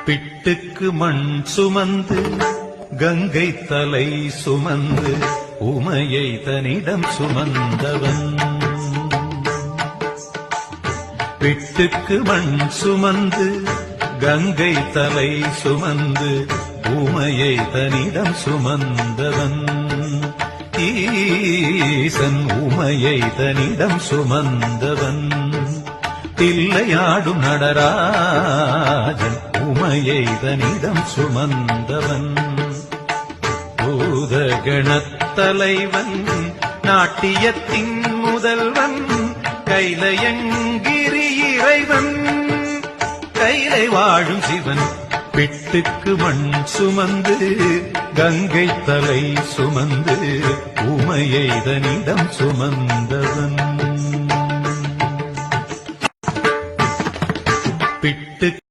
பிட்டுக்கு மண் சுமந்து கங்கை தலை சுமந்து உமையை தனிடம் சுமந்தவன். பிட்டுக்கு மண் சுமந்து கங்கை தலை சுமந்து உமையை தனிடம் சுமந்தவன். ஈசன் உமையை தனிடம் சுமந்தவன். தில்லையாடும் நடராஜன் உமையை தனிடம் சுமந்தவன். பூதகணத்தலைவன் நாட்டியத்தின் முதல்வன் கைலயங்கிரி இறைவன் கைலை வாழும் சிவன். பிட்டுக்கு மண் சுமந்து கங்கை தலை சுமந்து உமையை தனிடம் சுமந்தவன். பிட்டு